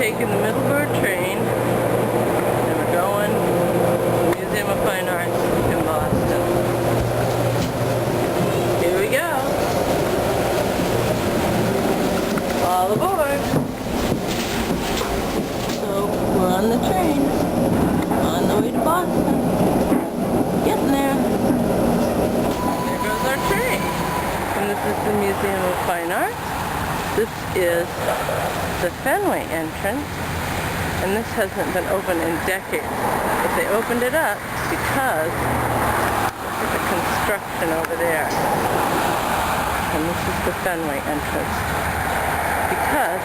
taking the Middleburg train, and we're going to the Museum of Fine Arts in Boston. Here we go. All aboard. So we're on the train, on the way to Boston. Getting there. There goes our train. And this is the Museum of Fine Arts. This is the Fenway entrance, and this hasn't been open in decades. But they opened it up because look at the construction over there. And this is the Fenway entrance. Because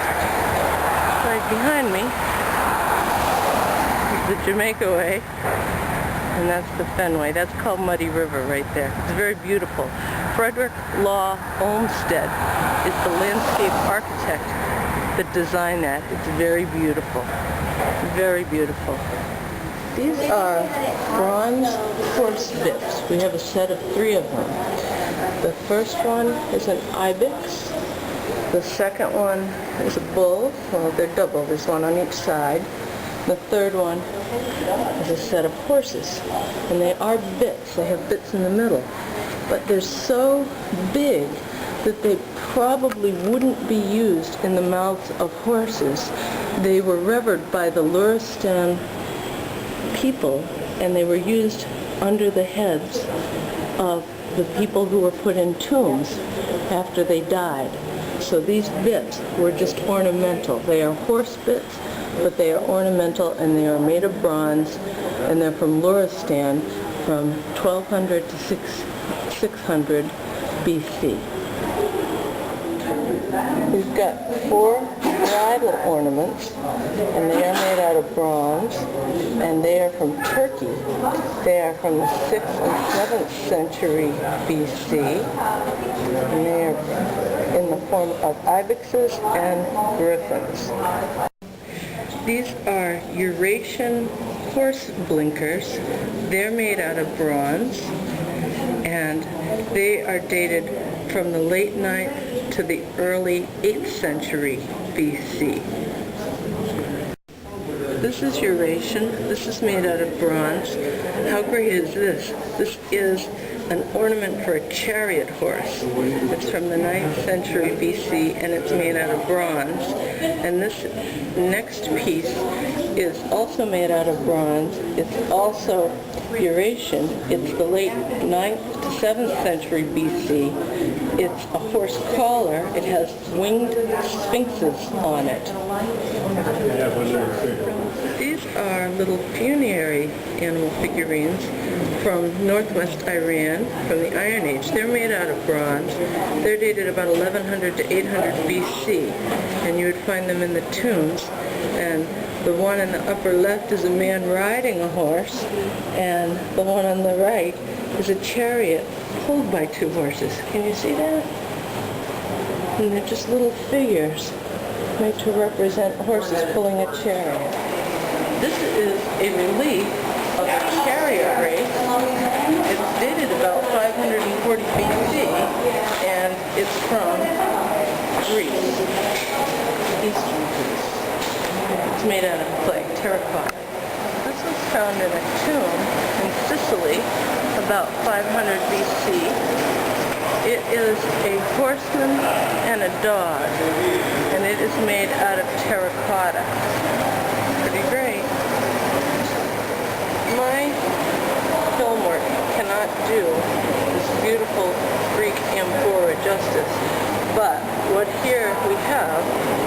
right behind me is the Jamaica Way, and that's the Fenway. That's called Muddy River right there. It's very beautiful. Frederick Law Olmsted is the landscape architect that designed that. It's very beautiful. Very beautiful. These are bronze horse bits. We have a set of 3 of them. The first one is an ibex. The second one is a bull. Well, they're double. There's one on each side. The third one is a set of horses. And they are bits. They have bits in the middle. But they're so big that they probably wouldn't be used in the mouths of horses. They were revered by the Luristan people, and they were used under the heads of the people who were put in tombs after they died. So these bits were just ornamental. They are horse bits, but they are ornamental, and they are made of bronze, and they're from Luristan from 1200 to 600 BC. We've got 4 bridle ornaments, and they are made out of bronze, and they are from Turkey. They are from the 6th and 7th century BC, and they are in the form of ibexes and griffins. These are Eurasian horse blinkers. They're made out of bronze, and they are dated from the late 9th to the early 8th century BC. This is Eurasian. This is made out of bronze. How great is this? This is an ornament for a chariot horse. It's from the 9th century BC, and it's made out of bronze. And this next piece is also made out of bronze. It's also Eurasian. It's the late 9th to 7th century BC. It's a horse collar. It has winged sphinxes on it. These are little funerary animal figurines from northwest Iran, from the Iron Age. They're made out of bronze. They're dated about 1100 to 800 BC, and you would find them in the tombs. And the one in the upper left is a man riding a horse, and the one on the right is a chariot pulled by 2 horses. Can you see that? And they're just little figures made to represent horses pulling a chariot. This is a relief of a chariot race. It's dated about 540 BC, and it's from Greece, Eastern Greece. It's made out of clay, terracotta. This was found in a tomb in Sicily about 500 BC. It is a horseman and a dog, and it is made out of terracotta. Pretty great. My film work cannot do this beautiful Greek amphora justice, but what here we have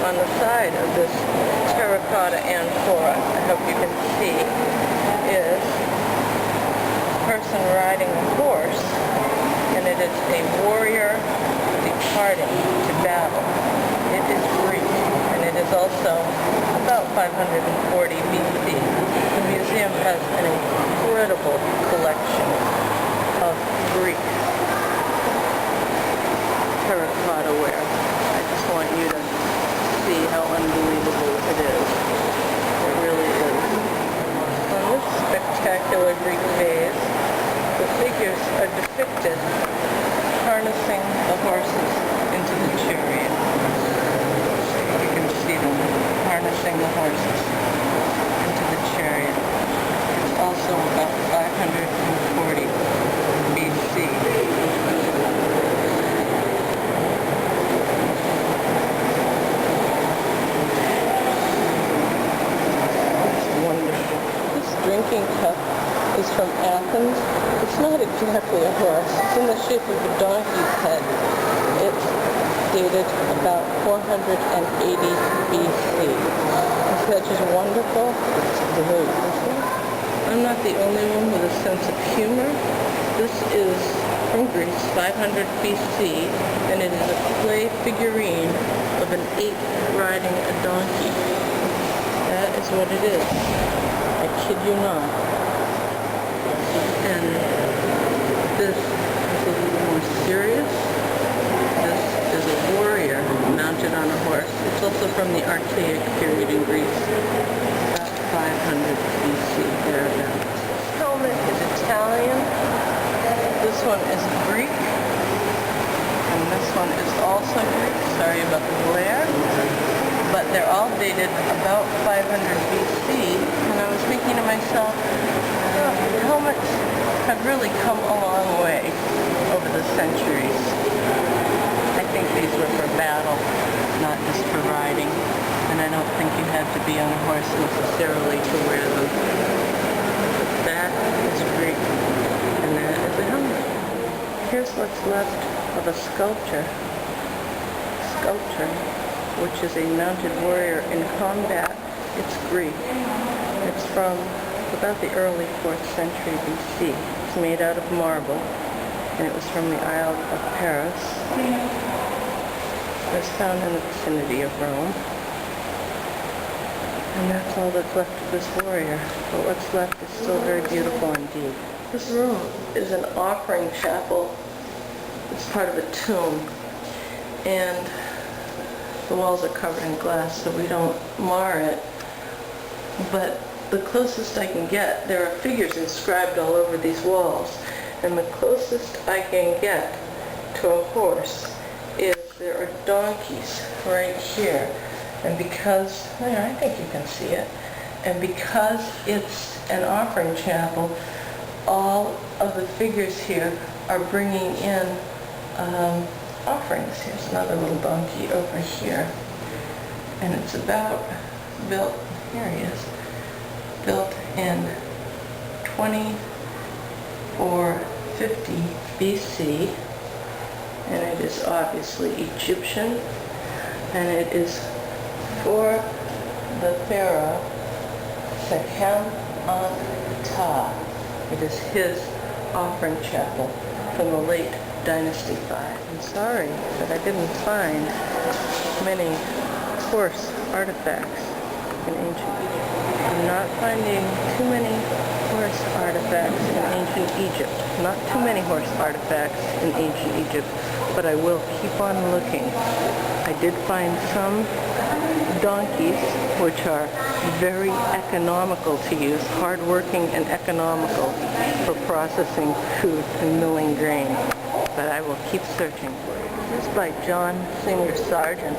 on the side of this terracotta amphora, I hope you can see, is a person riding a horse, and it is a warrior departing to battle. It is Greek, and it is also about 540 BC. The museum has an incredible collection of Greek terracotta ware. I just want you to see how unbelievable it is. It really is. On this spectacular Greek vase, the figures are depicted harnessing the horses into the chariot. So you can see them harnessing harnessing the horses into the chariot. It's also about 540 BC. It's wonderful. This drinking cup is from Athens. It's not exactly a horse. It's in the shape of a donkey's head. It's dated about 480 BC. Isn't that just wonderful? It's blue, isn't it? I'm not the only one with a sense of humor. This is from Greece, 500 BC, and it is a clay figurine of an ape riding a donkey. That is what it is. I kid you not. And this is a little more serious. This is a warrior mounted on a horse. It's also from the Archaic period in Greece, about 500 BC, thereabouts. This helmet is Italian. This one is Greek. And this one is also Greek. Sorry about the glare. But they're all dated about 500 BC. And I was thinking to myself, helmets have really come a long way over the centuries. I think these were for battle, not just for riding, and I don't think you had to be on a horse necessarily to wear them. But that is Greek, and that is a helmet. Here's what's left of a sculpture, which is a mounted warrior in combat. It's Greek. It's from about the early 4th century BC. It's made out of marble, and it was from the Isle of Paris. It was found in the vicinity of Rome. And that's all that's left of this warrior. But what's left is still very beautiful indeed. This room is an offering chapel. It's part of a tomb. And the walls are covered in glass so we don't mar it. But the closest I can get, there are figures inscribed all over these walls, and the closest I can get to a horse is there are donkeys right here. And because, there, I think you can see it, and because it's an offering chapel, all of the figures here are bringing in offerings. Here's another little donkey over here, and it's about built, here he is, built in 2450 BC, and it is obviously Egyptian, and it is for the pharaoh Sakamata. It is his offering chapel from the late Dynasty 5. I'm sorry that I didn't find many horse artifacts in ancient Egypt. I'm not finding too many horse artifacts in ancient Egypt. Not too many horse artifacts in ancient Egypt, but I will keep on looking. I did find some donkeys, which are very economical to use, hardworking and economical for processing food and milling grain. But I will keep searching for it. This is by Singer Sargent.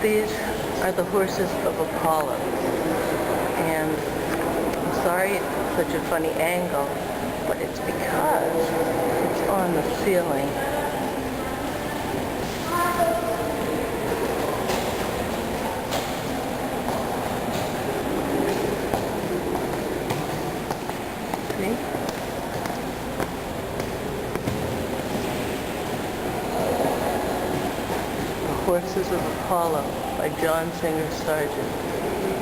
These are the horses of Apollo. And I'm sorry it's such a funny angle, but it's because it's on the ceiling. See? The Horses of Apollo by Singer Sargent.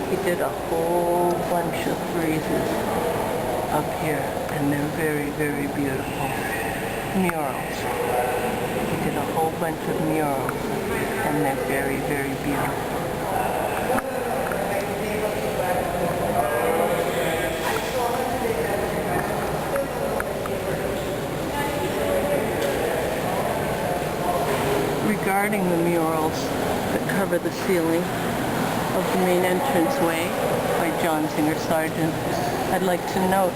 He did a whole bunch of friezes up here, and they're very, very beautiful. Murals. He did a whole bunch of murals, and they're very, very beautiful. Regarding the murals that cover the ceiling of the main entranceway by Singer Sargent, I'd like to note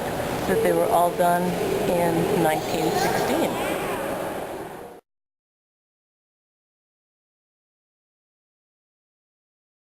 that they were all done in 1916.